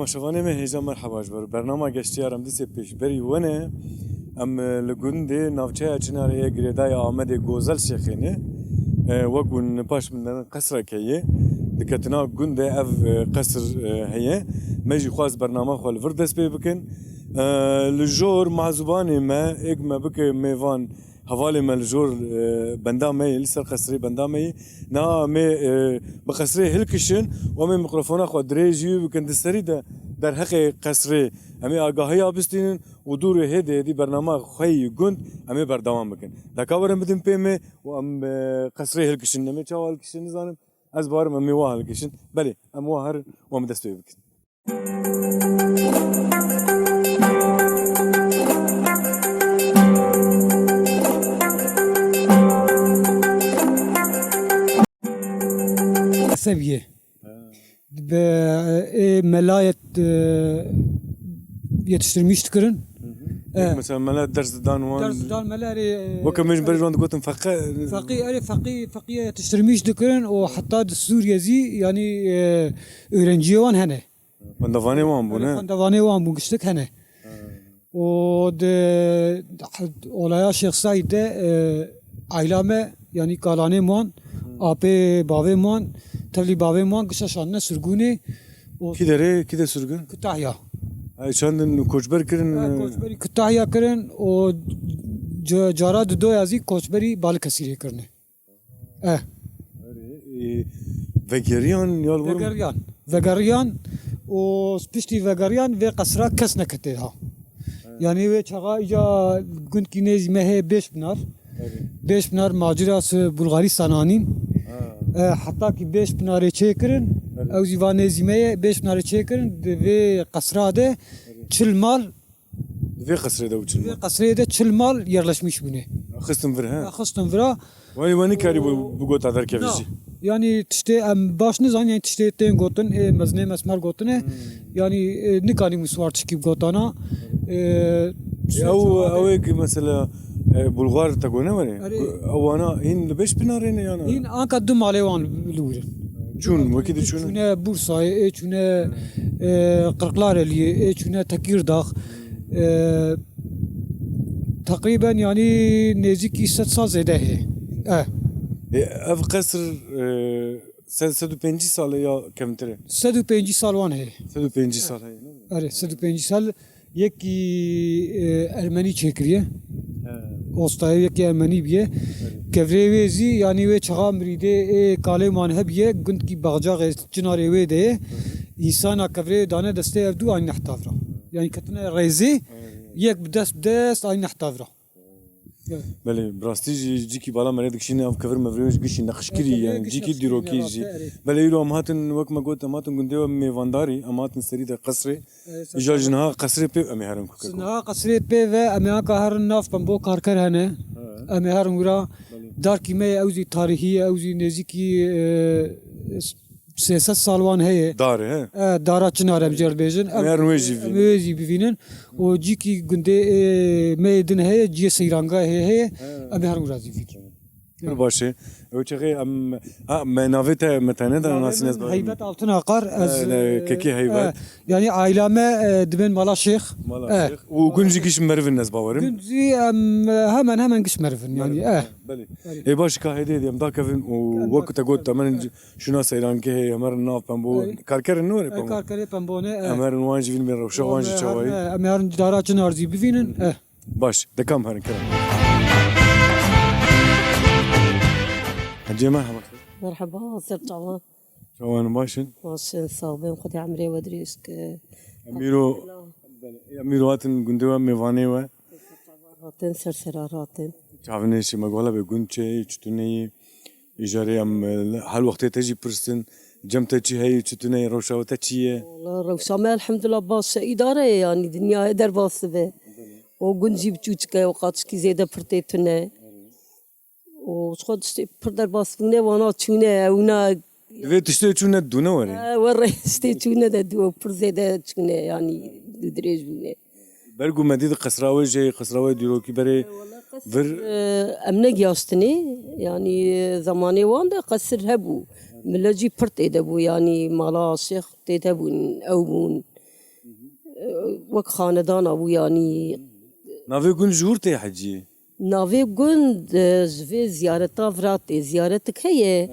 تماشاوانê me hêja merheba ji ber bernama geştiya Remdîsê pêşberî wene em li gundê navçeya Çinarê girêdaya Amedê Gozel Şêxênê wekû nipaş min derin qesreke ye diketina gundê ev qesr heye me jî xwaz bernama xwe li vir dest pê bikin li jor mezûbanê me êk me bike mêvan hevalê me li jor benda me yê li ser qesrê benda me yê na me bi qesrê hilkişin û em ê mikrofona xwe dirêjî bikin di serî de derheqê qesrê em ê agahiya bistînin û dûrê hêdê hêdî bernama xwe yî gund em ê berdewam bikin. Deka werin bidin pê me û em qesrê hilkişin em ê çawa hilkişin nizanim ez barim em ê wa hilkişin belê em wa herin û em dest pê bikin. سبية بملاية يتشترميش تكرن مثلا ملا درس دان وان درس دان ملاري وكمش برجون قلتم فقيه فقيه تشترميش تكرن وحتى سوريا زي يعني öğrenciwan hene فندواني وان بونه فندواني وان بونشتك هنه و olaya Şeyh Said'de ailame yani kalane man apê bavê man tevlî bavê man gişeşanine sürgûnê كده سرگن Kütahya çandın koçber kirin koçberî Kütahya kirin û cara di doya zî koçberî Balıkesirê kirine vegeriyan yal vegeriyan û piştî vegeriyan vê qesra kes neketê ha yani wê çaxa îca gundkî nêzî me heye beş binar beş binar macira Bulgaristan anîn hatta ki beş binarê çêkirin ew jî va nêzî me ye beş binarê çêkirin di vê qesra de çil mal vê qesrê de uçun vê qesrê de çil mal yerleşmiş bûne xistin vir he xistin vira wanî karî bu gota derkevî jî yani tiştê em baş nizan yani tiştê tên gotin mezinê mesmer gotine yani nikanî miswar çikî gotana ew mesela Bulgar tekone var ya awana hin li beş binarê ne yana hin anka du malê wan lûrin çûn wekî de çûn çûne Bursayê çûne Qirqlareliyê çûne Tekirdağ takriben yani nêzîkî sed sal zêde heye ev qesr sed û pêncî sal e ya kemtir e sed û pêncî sal wan heye sed û pêncî sal heye erê sed û pêncî sal yekî Ermenî çêkiriye ostayê yekî Ermenî biye kevrê wê zî yani wê çaxa mirîdê kalê wan hebiye gundkî baxcaqê Çinarê wê de ye însana kevrê dane destê ev du aynı nehtavra yani ketine rêzê yek bi dest aynı nehtavra Belê rastî jî cikî bala me dikişîne ev kevir mevrê gişî nexşkirî yani cikî dîrokî jî belê îro em hatin wek me got em hatin gundê we mêvandarî em hatin serî de qesrê îja ji niha qesrê pê em ê herin ku niha qesrê pê ve em ê anka herin nav pembo karker hene em ê herin wira darkî me ew zî tarîhî ye ew zî nêzîkî 300 sal wan heye darê he dara Çinarê em bêjin em wê jî bivînin û cikî gundê me din heye ciyê seyranga heye em ê herin wira zî bînin başê ew çexê em me navê te me tane de nasîn ez heybet altın akar kekî heybet yani aileme dibên mala Şeyh û gund jî kişin merivin ez bawerim gund zî em hemen giş merivin yani belê ê baş ka hêdê diyem da kevin û wekû te got em şuna seyrankê heye em herin nav pembo karkerin ne were karkerê pembone em herin wan jî vîn rewşa wan jî çawayî em herin dara Çınar zî bivînin baş dekam herin kirin Hacı merhaba. مرحبا صرت جوان Çawan başın. ماشي صوبين خدي عمري وادريسك Emiro hatin gundewa mevane ve راتين سرسرة راتين تعرفني شي مقولة بيقول شيء تشتوني إجاري أم هل وقت تجي برسن جمتة شي هي تشتوني روشة وتشيه والله روسامة الحمد لله باص إدارة يعني دنيا إدار باص به وجنجي بتوجك وقاتش كي زيادة برتيتنا وشخد بردر باص فينا وانا تشونا ونا دفي تشتري شو ندونا وري ورا استيتونا ده دو برزيدة تشونا يعني دريج بنا برقو مديد قصراوي جاي قصراوي ديرو كي بري فر أمنا جاستني يعني زماني وان ده قصر هبو ملاجي برت دبو يعني مالا شيخ تدبون أوبون وك خاندان أبو يعني نافي كون جور تي حجي نافي قند زفي زيارة فراتي زيارتك هي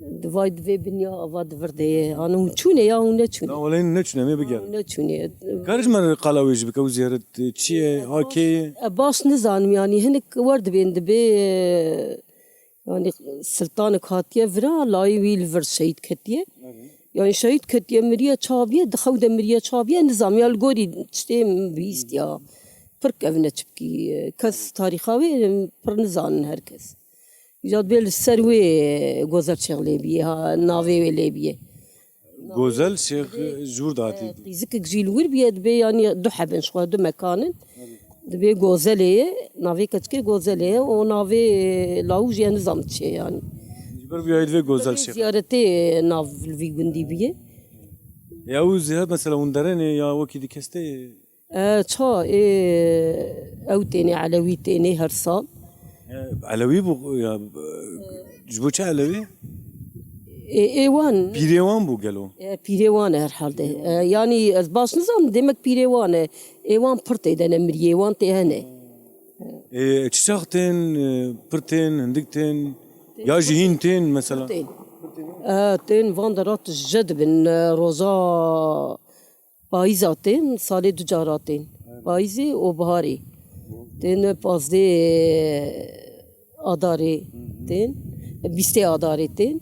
دفاي دفي بنيا أفاد فردي أنا وشوني يا هنا لا شوني ولين نتشنا مي بقى هنا شوني كارج مر قلاوي جبك وزيارة تشي هاكي باش نزانم يعني هنك ورد بين دبي يعني سلطان خاتية فرا لاي ويل فر شهيد كتية يعني شهيد كتية مريا شابية دخودة مريا شابية نظام يا الجوري تشتم بيست يا فرق أبنة تبكي كاس تاريخاوي بر نزان هركز جاد بيل السروي جوزر شغلي بيها نافي ولا بيه غوزل شيخ جور داتي قيزك جيل وير بيد بي يعني دو حبن شو دو مكان دبي جوزلي نافي كتكي جوزلي ونافي لاوج يعني نظام تشي يعني جبر بيا يدفي غوزل شيخ زيارتي ناف في جندي بيه يا وزيها مثلا وندرني يا وكي دي كستي تشا او تاني علوي تاني هرصال علوي بو يا جبو شي علوي ايوان بيريوان بو قالوا بيريوان هر حالده يعني باش نظام ديمك بيريوان ايوان برتي دنا مريوان تي هنا تشاختين برتين هندكتين يا جهينتين مثلا تين تين فاندرات الجد بن روزا بايزاتين صالي دجاراتين بايزي وبهاري تين بازدي اداري تين بيستي اداري تين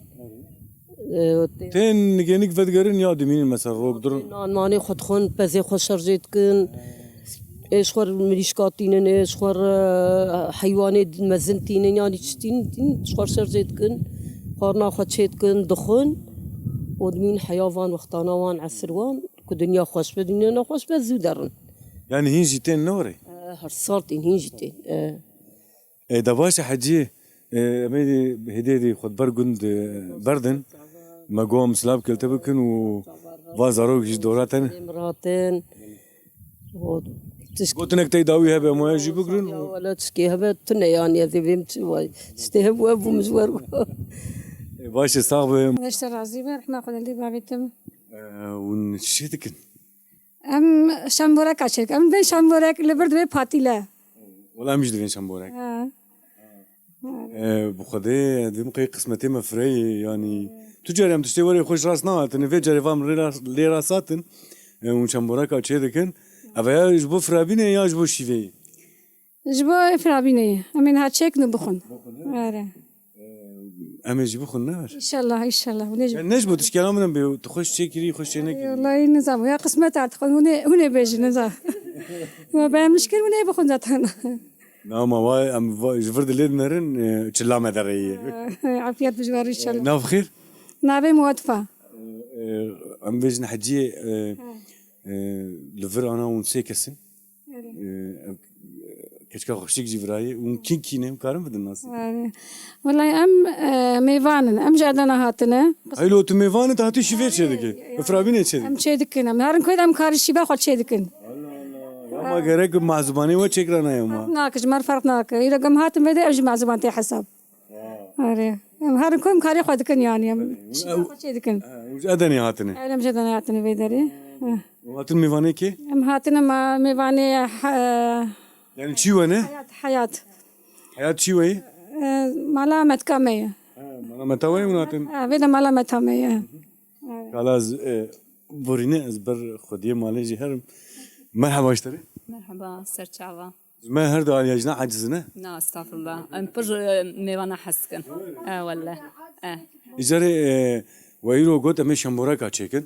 تين نجينيك فدقرين يا دمين مثلا روك در نان ماني خود خون بزي خود شرجيت كن ايش خور مريشكاتين ايش خور حيوانات مزنتين يعني تشتين ايش خور شرجيت كن خورنا خود شيت كن دخون ودمين حيوان وختانوان عسروان كدنيا خوش بدنيا خوش بزودرن يعني هينجيتين نوري هرصالتين هينجتين دباشة حجي ميدي هديدي خد برقند بردن ما قوم سلاب كلتبكن و وازاروك جي دوراتن مراتين قلت انك تيداوي هبه ما يجي بقرن ولا تشكي هبه تنا يعني هذي بيمت استهب وابو مزور باشا صاحبي نشتر عزيمة رحمة قد اللي بابتم ونشيتكن أم شامبورك عشرك أم بين شامبورك اللي برد بيه فاتيلة ولا مش دفين شامبورك بخدي دي مقي قسمتي مفري يعني تجاري ام تشتي وري خوش راسنا تنفي جاري فام لي راساتن ونشامبورك عشركن أبا يجبو فرابينه يا يجبو شيفي جبا فرابيني أمين هاتشيك نبخن أما يجبو خناش إن شاء الله إن شاء الله ونجب نجبو تشكيلا من بيو تخش شيكري خش هناك والله نظام يا قسمة تعتقد هنا بيجي نظام ما بقى مشكلة هنا بخن ذاتنا نعم واي ام جفرد الليل نرن تشلا مدري عافية بجوار إن شاء الله ناف خير نابي موظفة ام بيجن حجي لفر انا ونسيكسن كشكا خشيك جفراي وممكن كينه كارم بدن الناس والله أم ميفانن أم جادنا هاتنا هاي لو تميفان تهاتي شيفيت شدك افرابين شدك أم شيدكن أم هارن كويد أم كارش شبا خد شيدكن ما غيرك مع زباني وتشكرنا يا ما ناقش مر فرقناك إذا قم هاتم بدي أجمع زبانتي حساب أري أم هارن كويم كاري خدكن يعني أم شبا خد شيدكن وش ادني هاتني أنا مجدنا هاتنا بيدري وقت الميفاني كي أم هاتنا ما ميفاني يعني شو انا حياة حياة شو هي ملامة كامية انا متوي وناتن بيدا ملامة كامية خلاص بورينا ازبر خديه مالجي هرم مرحبا اشتري مرحبا سرچاوا ما هرد على جنا عجزنا نا استغفر الله ام بر ميوانا حسكن والله اجاري ويرو قلت امي شمبورا كاتشيكن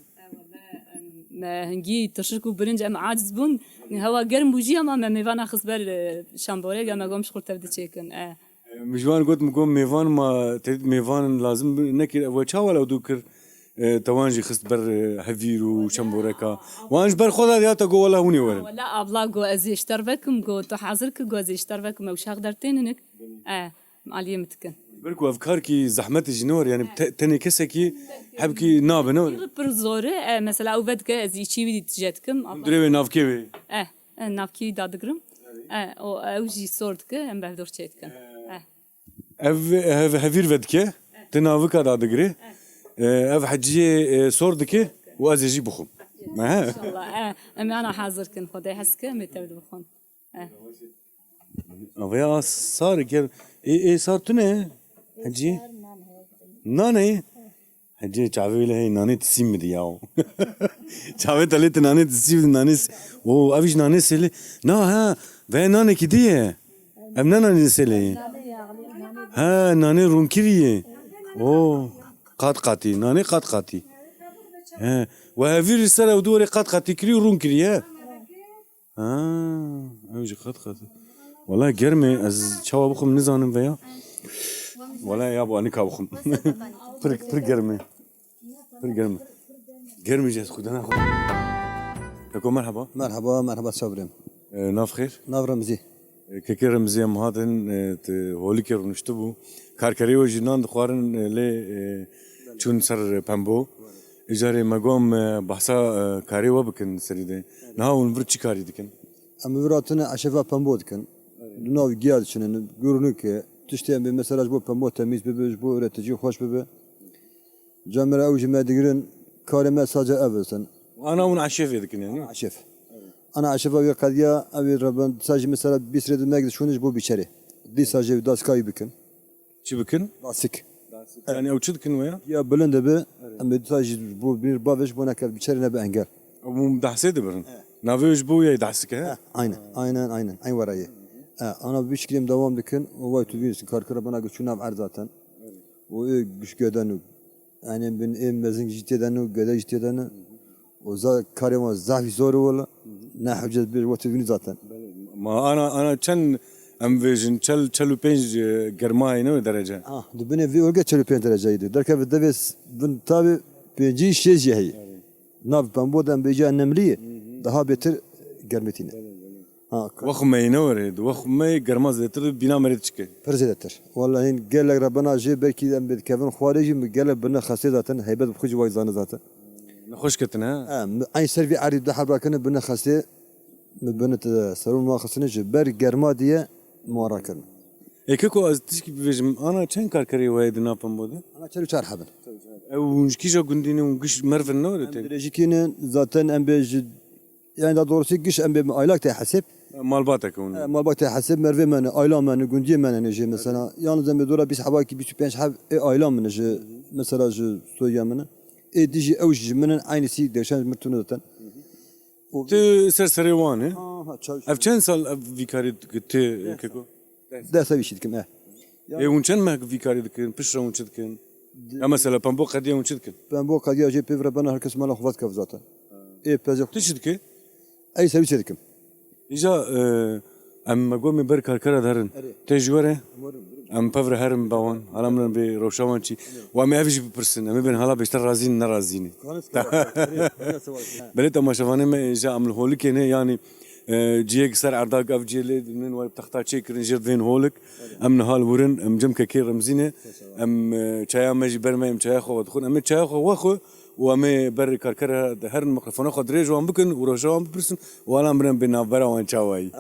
ما هنجي ترشكو برنج أم عاجز بون هوا جرم بوجي أما ما ميفانا خصبر شامبوري أما قوم شغل تبدأ تشيكن مجوان قلت مقوم ميفان ما تريد ميفان لازم نكر وشا ولا دوكر توانجي خست بر هفير وشمبوركا وانج بر خدا دياتا جو ولا هوني ورن ولا أبلا جو أزي اشتربكم جو تحضرك جو أزي اشتربكم وش هقدرتين إنك معلية متكن بركو افكار كي زحمت جنور يعني تاني كسكي حبكي ناب نور برزورة مثلا أو بدك أزي شيء بدي تجاتكم دريبي ناف كيبي نافكي دادقرم أو جي صورتك أم بهدور تشيتكن اف هفير ودكه تنافكا دادغري اف حجي صوردكي وازي بخم ما إن شاء الله أما أنا حاضر كن خدي حسك متبد بخون افيا صار كير اي صار تنه حجي ناني حجي تعوي له ناني تسيم دياو تعوي تلت ناني تسيم نانيس و افيش نانيس اللي نا ها ve nane kidiye em nane sele ha nane runkiriye o قات قاتي ناني قات قاتي ها وهافير السنة ودوري قات قاتي كري روnkiriye اوجي قات قاتي والله جرمي از شوا بخم نزانم veya والله يا ابو انك بخم فرق جرمي جرمي جاز خدنا خد لكم مرحبا مرحبا صبرم ناف خير ناف رمزي كيكير رمزي مهاتن هوليكر ونشتبو كاركريو جنان دخوارن لي چون سر پمبو اجاري مقام بحثا كاري وبكن سريده نهاون برچي كاري دكن اما براتنا عشفا پمبود كن ناو گياد شنن گورنو که تشتیم به مثلا بو پمبو تمیز ببه بو ارتجی خوش ببه جامرا اوج ما دگرن كارما ساجا ابسن انا ون عشيف دكن يعني عشف انا عشفا وی قدیا اوی ربن ساج مثلا بيسرد ماگد شونج بو بيچري دي ساجا داس كاي بكن شي بكن راسك يعني او چدكن ويا يا بلند به ام ساج بو بير باوش بو نكل بيچري نه بانگل ابو مدحسه دبرن نافيش بو يا يدحسك ها aynen aynı varayı. Ana bir şekilde devam dikin. O vay tübüyüz karkara bana göçünü var zaten. O güç gödenu. Yani ben mezun cidden göde cidden. O za karema zahfi zor ola. Ne hüccet bir vay zaten. ما انا كان ام فيجن چلو پنج گرمای نو درجه Dibine bir orga çelip dereceydi. Derken bir de ben tabi penci şey cehi. Nav ben bu da beca nemli daha beter germetini. وخم ينور وخم گرماز تر بنا مريت چكه Perzedetir. Vallahi gel Rabbana je belki de Kevin Xwariji mi gel bana khasi zaten heybet bu xuj vayzanı zaten. خوش كتنا Ay servi arif de habrakını bana khasi bana sarun ma khasını ber germa diye muarakan. ايكو از تشكي بيجم انا كان كاركري وايد نابم بوده Ana çelu çarhabın. ونشكيجا قنديني ونقش مرفن نور Derejikinin zaten embej yani daha doğrusu giş embe aylak te hasip مال باتك malbak te hasip merve men ayla men gundiye men ne mesela yalnız embe dora biz haba ki 25 hab ayla men je mesela je soya men diji evj men aynısı deşen mertunu zaten. تي سرسريوان اف كان سال فيكاري تي كيكو ده سوي شيء كم اي ونشن ما فيكاري دكن بشرا ونشد كن مثلا بامبو قديه ونشد كن ben bu kadar acı pevre bana herkes mala xvat kaf zaten. Pezek تشد كي ay sevi çedim. اجا اما قومي بركر كرا دارن تجوره ام بفر هرم باون على من بروشاوانشي وامي افيج برسن امي بن هلا بيشتر رازين نرازيني بليت ما شافاني ما اجا ام الهولك هنا يعني جيك سر عرداق اف جيلي من ولا بتختار شيء كرنجر فين هولك ام نهال ورن ام جم كير رمزينه ام چايا ماجي برما ام چايا خو دخون ام چايا خو واخو وامي بر كركره هر الميكروفون خد ريج وام بكن وروجوام برسن ولا امرن بنا برا وان چاواي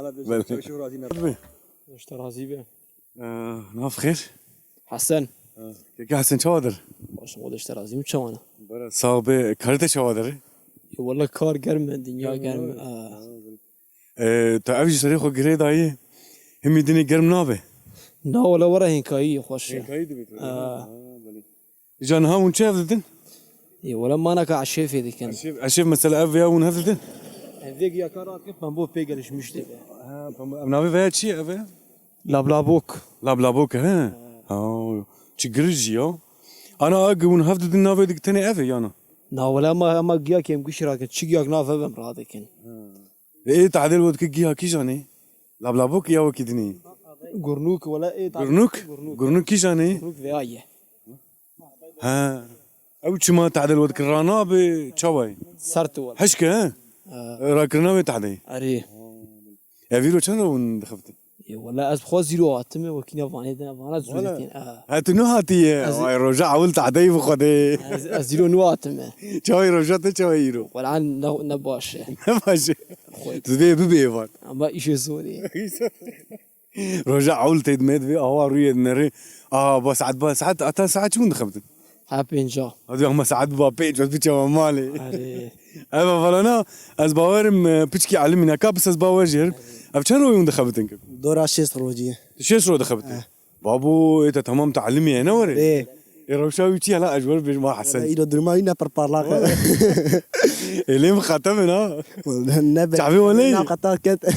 اشترازي به ناف خير حسن كي حسن شوادر باش مود اشترازي متشوانا صاحبي كارته شوادر والله كار قرم الدنيا قرم تعرفي شريخو جريد هاي هم يدني قرم نابه لا ولا ورا هنكاي خوش جان ها ون شاف ددن ولا ما انا كعشيف هذيك كان اشوف مثلا افيا ون هفدن هذيك يا كارات كيف ما بو بيجلش مشتي نابه فيها شيء افيا لا بلا بوك لا بلا بوك ها تشجرجي انا اقون هفدن نابه دك تاني افيا انا نا ولا ما جيا كم قشرة كن شو جيا نافه بمراد كن ايه تعدل ودك جيها كيجاني لابلابوك يا وكيدني قرنوك ولا إيه قرنوك كيجاني قرنوك ذايه ها او شما تعدل ودك رانا بتشاوي صرت ولا حشكه ها راكرنا تعدي أريه يا فيرو كانوا دخلت ولا أسبخوا زيرو عتمة وكنا فانا زولتين هاتنو هاتي رجع ولت عدي بخدي زيرو نو عتمة شوي رجعت شوي يرو ولا عن نباش ماشي تبي بيفات أما إيش زوري رجع ولت دمد في هو روي نري بس عاد اتا ساعات شو دخلت هابين جا هذا هم ساعات بابيج بس مالي أريه اما فلانا از باورم بيشكي علمنا كابس از باوجر افشانو يوم دخلتنك دورة 6 روجية شو شو دخلت بابو انت تمام تعلمي هنا وري ايه روشاوي تي هلا اجبر بيج ما حسن إلى درماينا بربارلاك اللي مخاتمنا نبي شعبي ولا قطار كت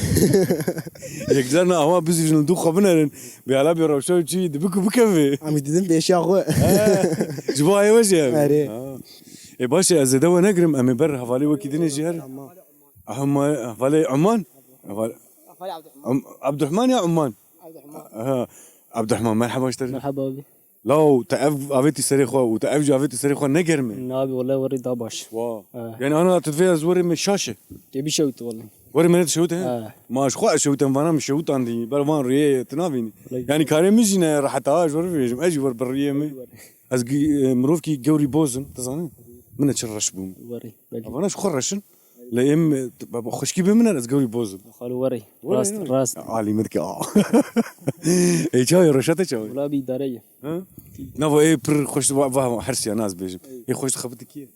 يقدرنا هو بزيج ندوخ خبنا بيالا بيروشاوي تي دبكو بكفي عم يدزم بيشي أخو جبوا اي وجه أري اي باشا از دوا نقرم امي بر حوالي وكيدني جهر هم حوالي عمان عبد الرحمن يا عمان عبد الرحمن مرحبا اشتري مرحبا بي لو تعرف افيتي سريخو وتعرف جافيتي سريخو نقرمي نابي والله وري داباش واو يعني انا تتفيز وري من الشاشه تبي شوت والله وري من شوتها ما اشخوا شوتها فانا مش شوت عندي برمان ريه تنافيني يعني كاري مجينا راح تاج وري اجي ور بريه از مروفكي جوري بوزن تزاني من تشرش بوم وري انا شو خرشن لايم خشكي بمن از جوري بوزن خالو وري راس علي مدك اي جاي رشته جاي ولا بي داريه نافو اي بر خوش فاهم حرسي ناس بيجم اي خوش خبتك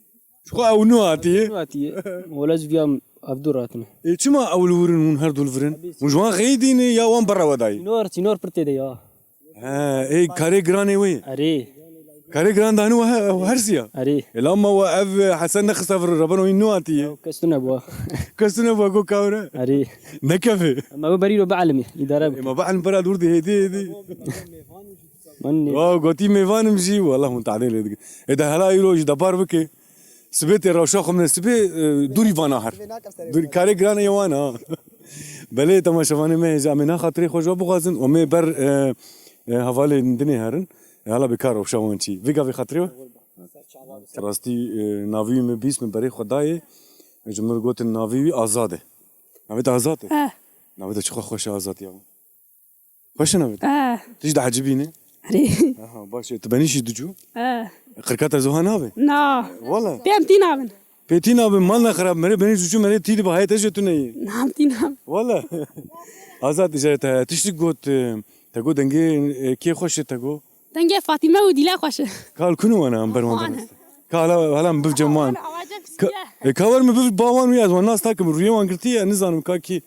شو او نواتي واتي ولا زبيام ابدوراتنا اي تما اول ورن هر دول فرن وجوان غيدين يا وان برا وداي تينور برتدي يا اي كاري جراني وي اري كاري جران دانو هرسيا اري لما وقف حسن نخسف ربنا وينواتي كستنا بوا كسنا بقو كاورا اري نكفي ما بريلو بعلمي اداره ما بعلم برا دور دي هدي مني واو قوتي ميفان مجي والله متعدل اذا هلا يروج دبار بكي سبيت روشاخ من سبي دوري فاناهر دوري كاري جران يوانا بلي تما شفاني ما جامنا خاطري خوش ابو غازن ومي بر حوالي ندني هرن هلا بكار وشاونتي فيغا في خاطري راستي نافي من بيس من بري خداي جمر قوت النافي ازاده نافي ازاده نافي تشخو خوش ازاد يا خوش نافي تجد عجبيني أري باش تبنيش دجو قركات زوها نافي نا والله بيمتي نامن بيتينا بمالنا خراب مري بني دجو مري تيدي بهاي تجتني نامتي نام والله ازاد جاتا تشتي قوت تقول دنجي كي خوش تقول تنجي فاطمة وديلا خوش قال كنو انا امبر ما قال هلا مبف جمان كاور مبف باوان وياز والناس تاكم ريوان قلتي نزانم كاكي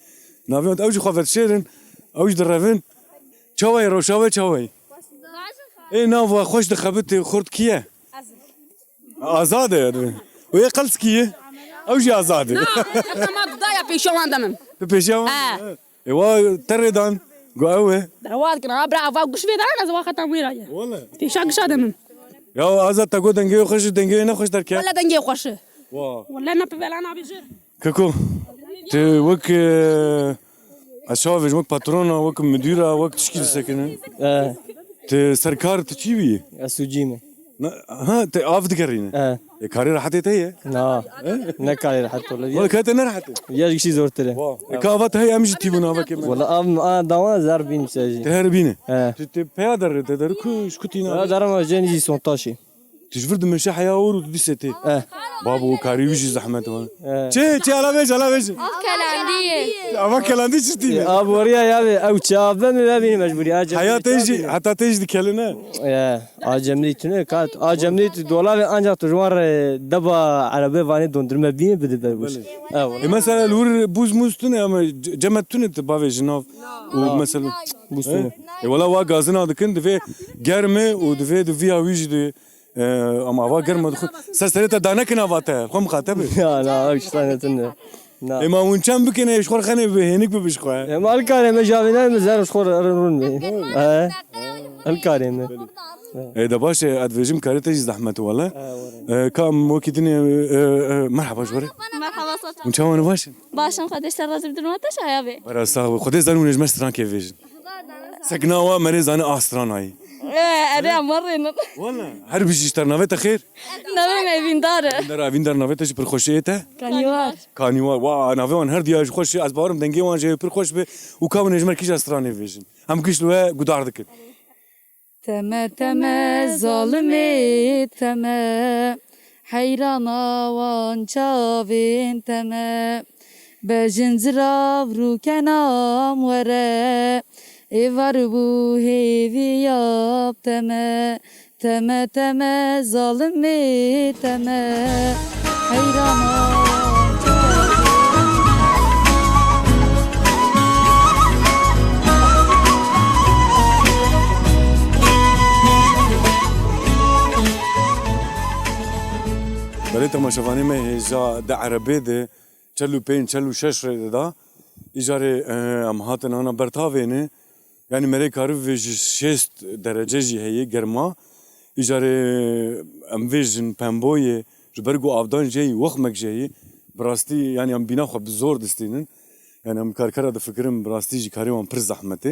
نافيون اوجي خافت شيرن اوج درافن چاوي روشاوي چاوي اي نافو خوش دخبت خرد كيه ازاده ويا قلت كيه اوجي ازاده ما ضايع في شو عندهم بيجاو ايوا تردان قوي دروات كنا برافو وش في دارنا زوا ختم ويرايا والله في شاق شادم يا ازاد تقول دنجي خوش دنجي نخش دركه ولا دنجي خوش واو ولا انا ببلانا بيجر كاكو تي وك اشوف وك باترونا وك مديره وك تشكيل سكن تي سركار تشيبي اسوجيمه ها تي اف ذكرينا كاري راحتي تي نا نكاري حتى ولا كانت انا راحتي يا شي زورتله كافات هي امشي تيبونا بك والله ام دوا زاربين ساجي تهربينه تي بيادر تدر كوش كنتينا دارما جيني سونتاشي تجبرد من شحيا اور ودسيتي بابو كاري وجي زحمه تشي على وجه على وجه اما كلاندي شتي ابو وريا يا او شابن لا بين مجبوري حياه تيجي حتى تيجي كلنا يا اجمنيتني كات اجمنيت دولار انجا تجوار دبا عربي فاني دوندرما بين بده بوش مثلا الور بوز موستن اما جمعتن تبافي جناف ومثلا بوستن ولا وا غازنا دكن دفي گرمه ودفي دفيا ويجي اما وا گرمه دخل سسرته دانه كنا واته خم خاطب لا ايش ثانيه اما ونچم بکنه اشخور خانه به هنیک ببشخواه مال كاريم جابنا مزار شخور رون بي الكاريم ده باشه ادویجم کاری تیج زحمت والله کام موکیدنی مرحبا جوری مرحبا صوت ونچاوان باشه باشم خودش راضی بدون وقتش عیبه برا ساق خودی زنون نجمه ستران که ویژن سکناوا مریض آن آستران هایی أنا مرة والله هر بیشتر اشتر نویت خیر نبي ما يبين داره در اوین در نویتش پر خوشیه ته كانيوار کانیوار وا نویان هر دیاج خوشی از بارم دنگی وان جه پر خوش به و کام نجمه کیش آستران ویژن هم کیش لوه گدار دکت تما تما ظالمي تما حيرانا وانشافين تما بجنزرا بروكنام ورا إفاربو هيفي ياب تما تما تما ظالمي تما حيرانا بله تماشاوانی من هجا ده عربی ده چلو پین چلو شش رده دا ایجاره ام هاتن آنا برتاوینه یعنی مره کارو ویج 6 درجه جی هیه گرما ایجاره ام ویجن پنبوی جبرگو آفدان جی وخمک جی براستی یعنی ام بینا خو بزور دستینن یعنی ام کارکرا ده فکرم براستی جی کاری وان پر زحمته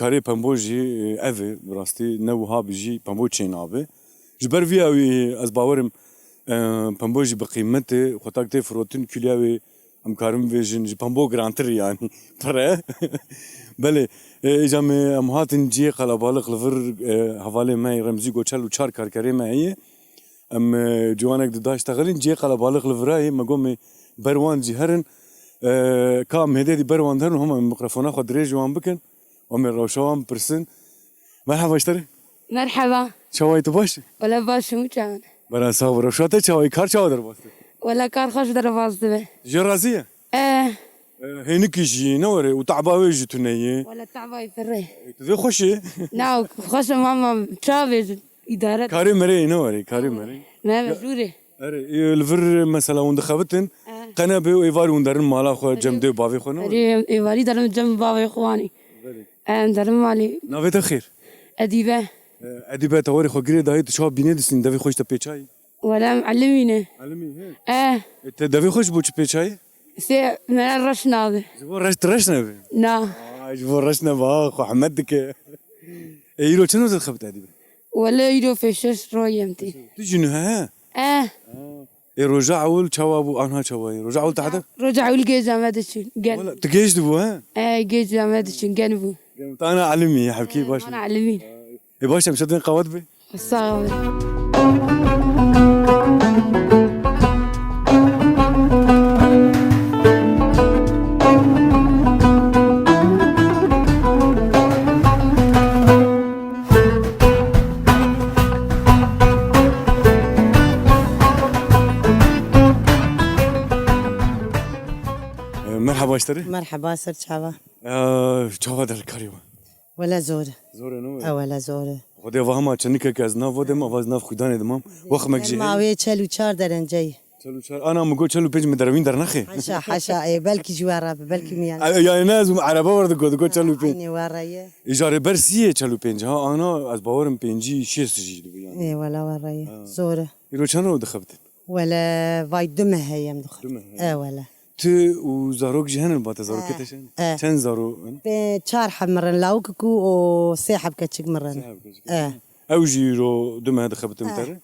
کاری پنبو جی اوه براستی نوها بجی پنبو چین آبه جبر وی اوی از باورم پنبوجی بقیمته خطاکته فروتن کلیاوی ام کارم ویژن جی پنبو گرانتر یعنی پره بله ایجام ام هاتن جی قلبالق لفر حواله ما رمزی گوچل و چار کارکری ما ایه ام جوانک داش تغلین جی قلبالق لفرای مگوم بروان جی هرن کام هدی بروان هرن هم میکروفونا خود ری جوان بکن و من روشوان پرسن مرحبا اشتری مرحبا شوای تو باش ولا باش مو كان برا صابر شوته چاوی کار چاو در باست ولا كار خوش در واسطه به جرازيه اه هنيك يجي نوري وتعباوي جتنيه ولا تعباي فري تذي خوشي ناو خوش ماما تشافيز اداره كاري مري نوري كاري مري ما مجوري اري الفر مثلا وندخبتن قنا بي ايفار وندرن مالا خو جمدي بافي خو نوري ايفاري درم جنب بابا اخواني درم مالي نافيت خير اديبه اديبه توري خو غري دايت شو بيني دسين دافي خوش تبيچاي ولا معلمينه علمي اه انت دافي خوش بوچ بيچاي سي من الرشنا هذا جبور رشنا نا جبور رشنا با خو حمدك ايرو شنو زخبت اديبه ولا يدو في شش رويمتي تجنو ها اه رجعوا شوابو انا شواي رجعوا تحت رجعوا الجيزه ما دشين جن ولا تجيش دبو ها اه جيزه ما دشين جنبو انا علمي يا حبكي باش انا علمين يا باشا مشدين قوات بي الصاغه مرحبا اشتري مرحبا سر شعبا شو هذا الكاريو ولا زورة زورة نو ولا زورة خدي فهمها تشنيك كازنا ودم افازنا خداني دمام وخمك جي ماوي تشلو تشار درن جاي چلو چار انا مقول چلو بيج مدربين در نخي حشا حشا اي بلكي جوارا بلكي ميان يعني ناس عربه ورد قد چلو بيج عيني ورايا اجاره برسيه چلو بيج ها انا از باورم بينجي شيس جي يعني اي ولا ورايا زورة يرو چنو دخبت ولا فاي دمه هي مدخل ولا تو وزاروك جهنم بات زاروك تشن چن زارو بشار حمرن لاوككو او سيحب كتشك مرن او جيرو دمه دخبت متر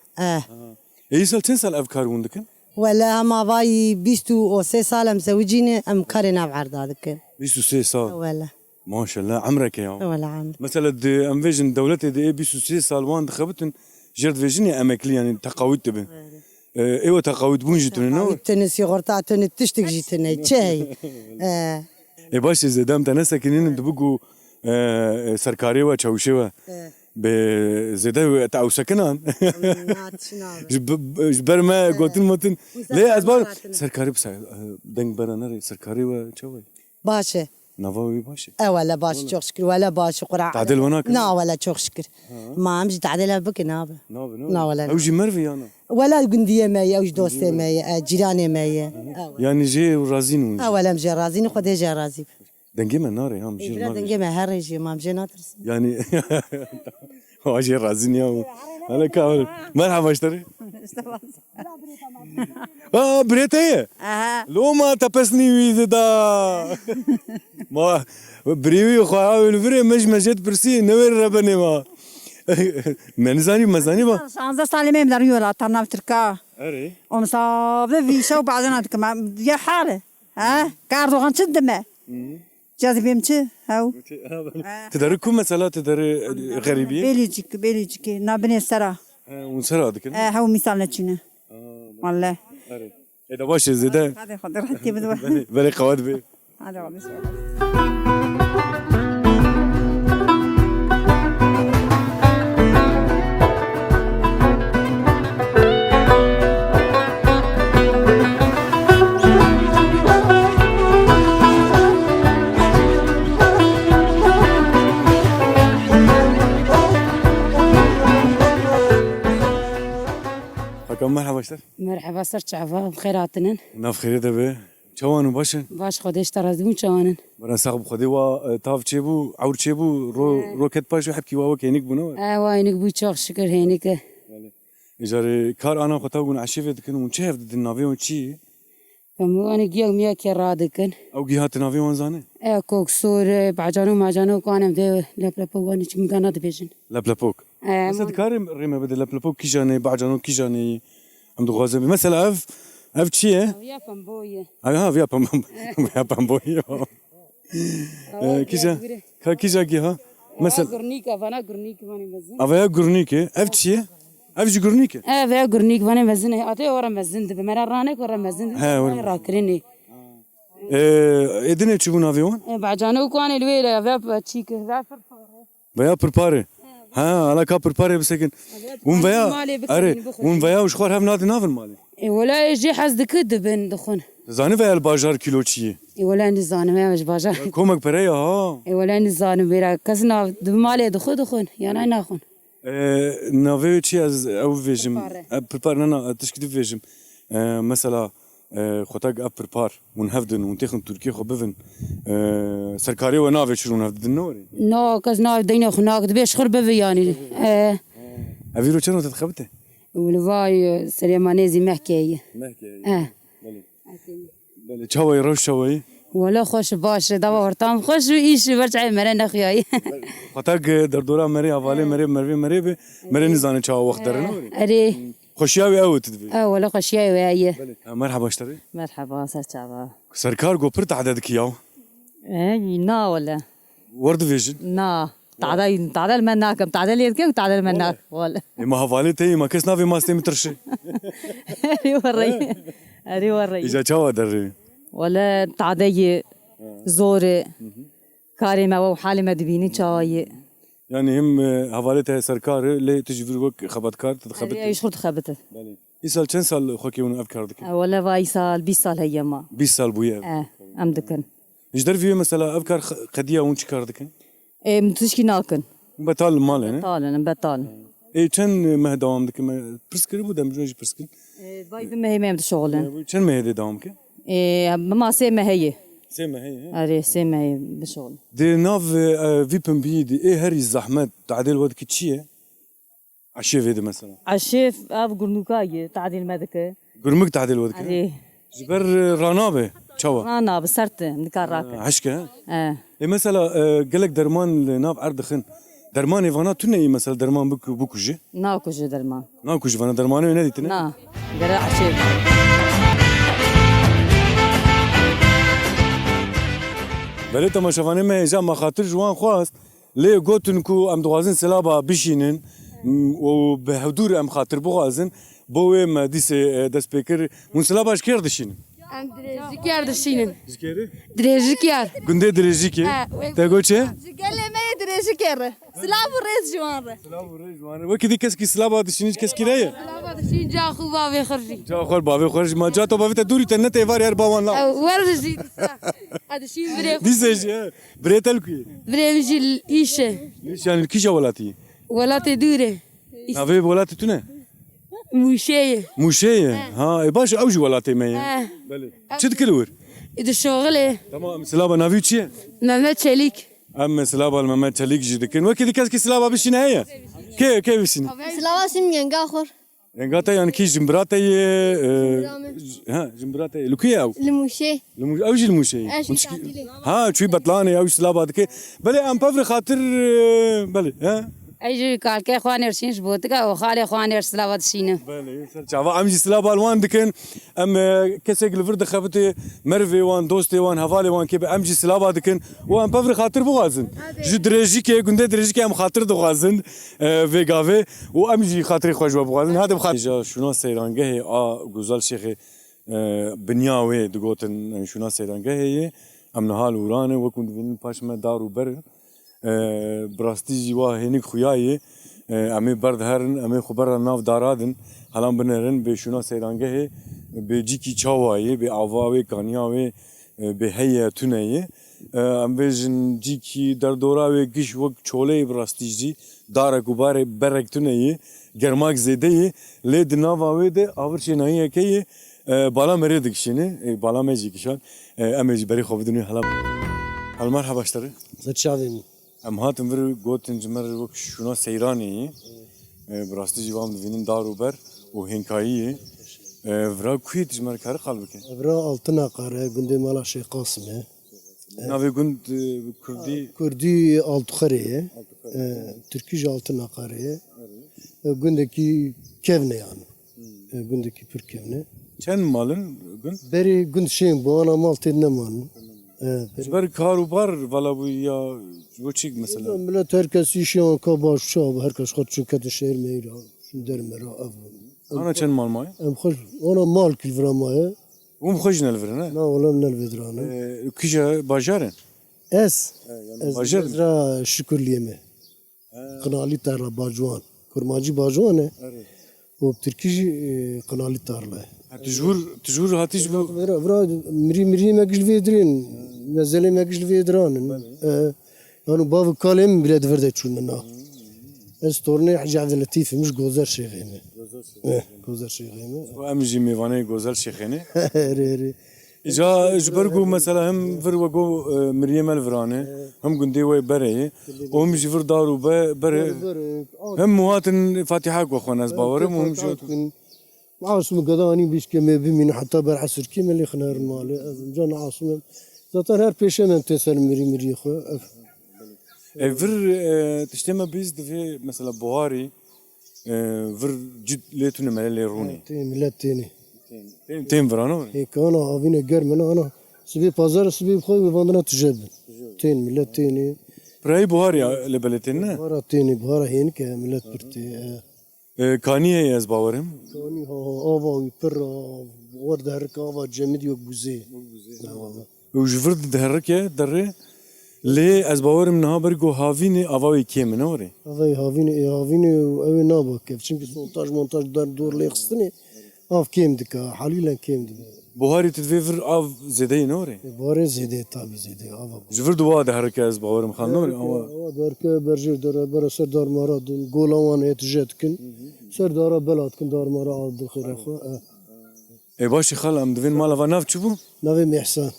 اي سال چن سال افكار وندكن ولا ما باي بيستو او سي سال مزوجين ام كارنا بعرض هذاك بيستو سي سال ولا ما شاء الله عمرك يا ولا عمر مثلا دي ام فيجن دولتي دي بيستو سي سال وان دخبتن جرد فيجني امكلي يعني تقاويت تبن ايوه تقاويت بون جيتون نو تنسي غرطا تن تشتك جيتني تشاي اي باش زدام تنسى كنين دبقوا سركاري و چاوشي بزيدا تاع سكنان جبر ما قلت ليه اسباب سركاري بس دنگ برانر سركاري و چوي باشه نافوي باشا ولا باش çok şükür ولا باش قرع تعديل هناك نا ولا çok şükür ما عمش تعديلها بك نابا لا ولا اوجي مرفي انا ولا قندية مايا وش دوستي مايا جيراني مايا يعني جي ورازين ولا مجي رازين خد جا رازي دنجي من ناري هم جي لا دنجي ما هرجي ما مجي ناطرس يعني هو جي رازين يا انا كامل مرحبا اشتري بريتي لو ما تبسني ويد دا ما بريوي خواوي فري مش مجد برسي نوير ربني ما منزاني مزاني ما 16 سال من دريولا طرنا تركا اري ومصاب في شو بعدين كمان يا حاله ها كاردو غنشد ما جاذبي متي هاو تدركم مسألة تدري غريبية بيليجيك نابني سرا ونسرا هذيك هاو مثال نتشنا والله اري اذا باش زيدا هذا خضر حتى بدو بلي قواد بي هذا هو بسم حكم مرحبا اشتر مرحبا سرت عفا بخيراتنا ناف خير دبي شوان وباشن باش خديش ترازمون شوانن برا ساق خدي وا تاف تشيبو عور تشيبو روكيت باش حبكي وا كينك بنو واينك بو çok şükür هينك اجاري كار انا خطاون عشيفه دكن ونشاف ضد النافي ونشي فمو انا يوم يا كرادكن او جهات نافي وانزانه كوك سور بعجانو معجانو كانم ده لبلبو واني چم كانت بيجن لابلابوك بس كار ريما بده لابلابوك كيجاني بعجانو كيجاني عم دغازه مثلا اف تشي يا بامبويه ها فيا بام يا بامبوي كيجا كيجا جها مثلا غورنيكا فانا غورنيكا فاني بزن افيا غورنيكي اف تشي اف جي غورنيكي فيا غورنيك فاني بزن اتي ورا مزن ده مرا رانك ورا مزن راكريني ادني تشوفون افيون بعجانو كاني الويله فيا تشيك فيا برباري ها على كا برباري بس لكن وين فيا اري وين فيا وش خور هم نادي نافل مالي ولا يجي حزدك دبن دخون زاني فيا الباجار كيلو تشي ولا نزان ما مش باجار كومك بريا ها ولا نزان بيرا كسنا دمالي دخون يعني ناخون نافي تشي از او فيجم بربار انا تشكدي فيجم مثلا خطاق بربار ونهفدن ونتخن تركيا خو بفن سركاري ونافي شرون هفدن نوري نو كزنا دينا خناق دبيش خرب يعني افيرو شنو تتخبته والفاي سليمانيزي محكي بله شوي روش شوي ولا خوش باش دوا ورتام خوش ايش برجع مرنا خياي خطاق دردورا مري حواله مري مري نزانه چا وقت درنه اري خوشياوي او تدبي ولا خوشياوي وياي مرحبا اشتري مرحبا سرچابا سركار قبرت عددك ياو نا ولا ورد فيجن نا تعدل مناكم تعدل يدكم تعدل مناك ولا ما حواله تي ما كسنا في ماستي مترشي اري وري اجا چا دري ولا تعدي زور كاري ما وحالي ما دبيني چاي يعني هم حوالته سركار لي تجي وك خبطكار تخبط ايش خرط خبطت يسال كم سال خوكي ون افكار دك ولا واي سال 20 سال هي ما 20 سال بويا ام دكن يقدر في مثلا افكار قديه ون شكار دك متشكي ناكن بطال مال هنا طال بطال اي كان ما دوام دك برسكري بو دم جوج برسكري باي بما هي ما شغل كان ما هدي دوامك ما سيما هي سيما هي اري سيما هي بشغل دي ناف في بمبي دي ايه هري الزحمه تعديل ودك تشيه عشيه فيدي مثلا عشيف اب قرنوكاي تعديل مدك قرمك تعديل ودك اري جبر رانابه تشوا انا بسرت نكار راك عشكه اي مثلا قالك درمان ناف عردخن درمان ايفانا تني مثلا درمان بكوجي ناكو جو درمان ناكو جو فانا درمان وين ديتنا نا قرا عشيف بله تماشاوانه ما اجا مخاطر جوان خواست لي قوتن كو ام دوازن سلابا بشينن و بحضور ام خاطر بوازن بو ما ديس داس بيكر من سلابا شكر دشين دريجيك يار دشينن Zikeri? دريجيك يار Günde direjike. Te goçe? قال ما دريجيك يار سلام الرئيس جوان Ve kedi keski slaba dişiniz keski reye. سلام دشين جا خو بابي خرجي Ja khol babe khorj ma ja to babe te duri te net evar yer bawan la. ورجي هذا شيء بري Dise je. Bretel ki. بريمجي الإيشة Liş yani kisha volati. ولا تدوري Nave volati tu ne? مشية Muşeye. Ha e baş avcı volati me ya. Beli. Çit kilur. إذا شغلة Tamam slaba navi çiye. مهمة شليك Em slaba Mehmet Çelik jidikin. Ve kedi keski slaba bişine heye. Ke bişine. سلام سن ينقا آخر Engata yani ki jimbrata ye. Ha jimbrata ye. Lukiye av. المشي Avcı muşeye. Ha çuy batlane av slaba dike. Beli em pavri khatır beli. Ha. ايجي كالكي خواني رشينش بوتكا وخالي خواني رسلاوات شينا بله چاوا امجی سلاب الوان دکن ام کسی گلفر دخبته مروی وان دوستی وان حوالی وان که به امجی سلاب دکن و ام پفر خاطر بغازن جو درجی که گنده درجی که ام خاطر دغازن و گاوه و امجی خاطر خوش بغازن هذا بخاطر جا شنو سیرانگه ا گزال شیخ بنیاوی دگوتن شنو سیرانگه هی ام نهال ورانه و کند بین پاش ما دارو بر براستی جوا هنیک خویایی امی برد هرن امی خبر ناف دارادن حالان بنرن به شونا سیرانگه به جیکی چاوایی به آواوی کانیاوی به هیه تونهی ام بجن جیکی در دوراوی گش وقت چوله براستی جی داره گوباره برک تونهی گرماک زیده لید ناواوی ده آورچه نهیه که بالا مرید کشینه بالا مجی کشان امیجی بری خوب دنیا حالا مرحبا اشتره زد شاویم ام هاتم ور گوتن جمر وک شونا سیرانی براستی جوام دوینن دارو بر و هنکایی ورا کویت جمر کار قلبکه ابرا altına qare gundê mala Şeyh Qasım e navê gund Kurdî Kurdî altıxerê Türkî ji altına qare gundekî kevne yani gundekî pir kevne çend malın gund berê gund şên bu ana mal tê neman ber karobar vala bu ya voçik mesela millet herkes işiyan ka baş şab herkes xot çünkü şehir meyra şu dermera ev ana çend mal may em xoş ona mal kilvramaye xoj nelverin ha na olam nelvedrane kişe bajarın ez bajar ra şükürliyeme qinalî tarla bajuan kurmacî bajuan e û Tirkî jî qinalî tarla tujur hatiş bu vra mirî me gil vêdirên mezelê me gil vêdiranin yani bav kalêm bile diverde çûnin na ez tornê Hacı Abdülatif miş gozer şeyxême gozer şeyxême em jî mêvanê gozel şêxêne herê İca jber gu mesela hem vir ve gu Meryem Elvrane hem gündê we berê om jî vir daru berê hem muhatin Fatiha ku xwan ez bawerim hum jî عاصم قداني بيش كما بمين حتى برعسر كما اللي خنار مالي جان عاصم zaten her peşe men teser miri xo vir tişteme biz divê mesela buharî vir cid lê tune mele lê rûnê millet teni tên virano kana avine germena ana sibi pazar sibi xoy vandana tujeb ten millet teni Pray buharî li beletên ne bara teni bara hen ke millet pirti kaniyê ez bawerim kani ha ava pir war der ka ava cemid yok buze û ji vir diherike derê lê ez bawerim niha ber gu havînê avawê kêm e ne were ava havine ev naba kev çünkü montaj der dor lexstini av kem dika halilen kem dika buharî tu divê vir av zêdeyê ne were bare zede tabi zede ava ji vir duwa diherike ez bawerim xan ne were ava derke berjer der bara serdar mara golawan et jetkin serdara belatkin dar mara ad khira kho ê başî xal em divên mala va nav çi bû nave mihsan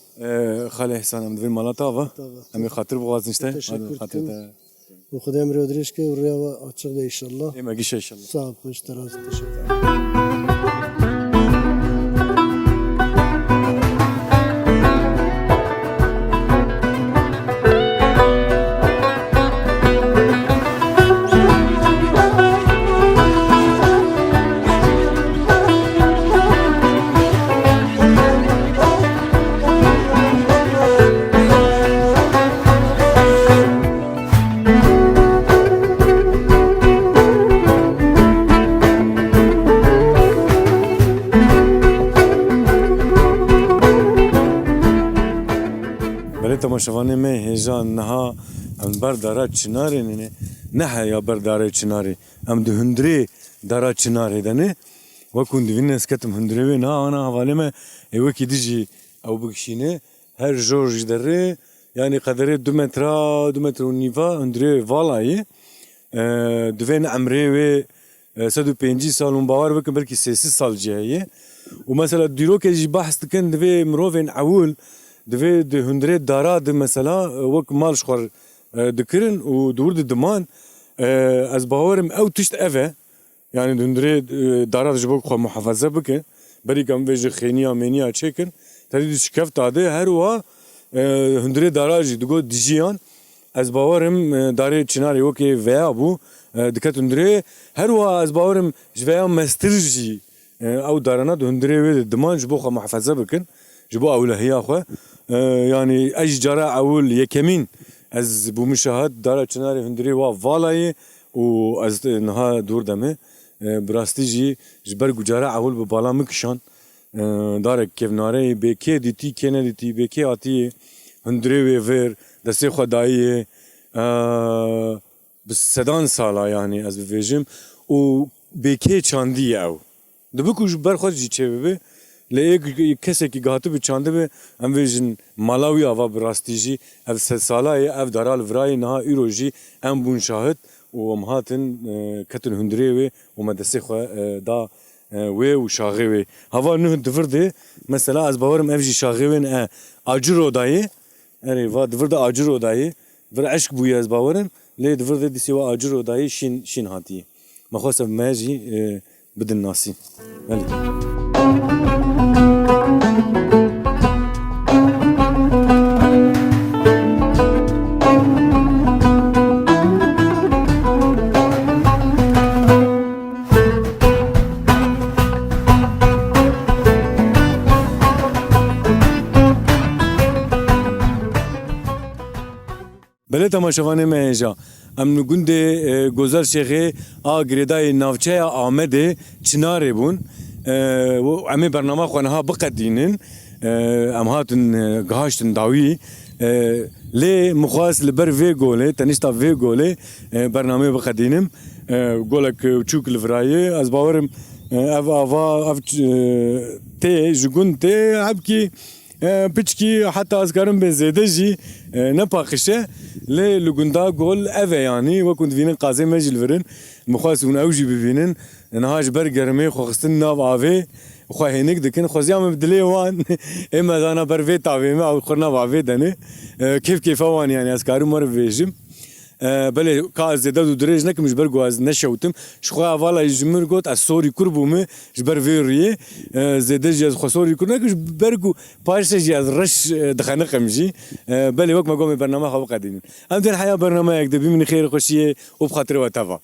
خاله احسان ام دوین مالا تاوا امی خاطر بغازن شته خاطر تا و خدای امر ادریش که ریا açık به inşallah ای مگی ان sağ ol خوش تراز teşekkür تماشاوانê me hêja niha em ber dara çinarê ne nehe ya ber darê çinarê em di hundirê dara çinarê de ne wekû divînin ez ketim hundirê wê niha ana hevalê me ê wekî dijî ew bikişîne her jor ji derê yani qederê 2 metra 2 metre û nîva hundirê valayê divên emrê wê 150 sal û bawer bikin belkî 300 sal jî heye û mesela dîrokê jî behs dikin divê mirovên ewil divê di hundirê dara di mesela wek mal ji xwe dikirin û dûr di diman ez bawerim ew tişt ev e yani di hundirê dara ji bo xwe muhefeze bike berî em vê ji xêniya mêniya çêkin terî di şikev dade her wiha hundirê dara jî digot dijiyan ez bawerim darê çinarê wekê veya bû diket hundirê her wiha ez bawerim ji veya mestir jî ew darana di hundirê wê di diman ji bo xwe muhefeze bikin ji bo ewlehiya xwe yani ez cara ewil yekemîn ez bûme şahid dara çinarê hundirê wa valayê û ez niha dûr demê bi rastî jî ji ber ku cara ewil bi bala mikişan darek kevnareyê bêkê dîtî kê nedîtî bêkê hatiye hundirê wê vir destê xwe dayiye bi sedan sala yani ez bivêjim û bêkê çandiye ew dibi ku ji ber xwe jî çê bibe lê ê kesekî gatibi çandibe em vê jin mala wî ava bi rastî jî ev sed salayê ev dara li virayê niha îro jî em bûn şahid û em hatin ketin hundirê wê û me destê xwe da wê û şaxê wê hava nû di vir de mesela ez bawerim ev jî şaxê wê ne acir odayê erê va di vir de acir odayê vir eşk bûye ez bawerim lê di vir de dîsê wa acir odayê şîn hatiye me xwest ev me jî bidin nasî belê Belê temaşevanê me hêja em li gundê Gozer Şêxê a girêdayê navçeya Amedê Çinarê bûn em ê bernama xwe niha biqedînin em hatin gihaştin dawî lê mixwast li ber vê golê tenîşta vê golê bernamê biqedînim golek çûk li virayê ez bawerim ev ava ev tê ji gund tê hebkî piçkî heta ez karim bê zêde jî nepaqişe lê li gunda gol ev e yanî wekû divînin qazê me jî li virin mixwast hûn ew jî bibînin niha ji ber germê xwe xistin nav avê xwe hênik dikin xweziya me bi dilê wan ê me zana ber vê tavê me ew xwe nav avê dene kêf kêfa wan yani ez karim were bibêjim belê ka ez zêde û dirêj nekim ji ber ku ez neşewtim ji xwe avala ji min got ez sorî kur bûme ji ber vê rûyê zêde jî ez xwe sorî kur nekim ji ber ku paşê jî ez reş dixeniqim jî belê wek me gomê bername xwe biqedînin em tên heya bernamayek de bimînin xêr xweşiyê û bi xatirê we teva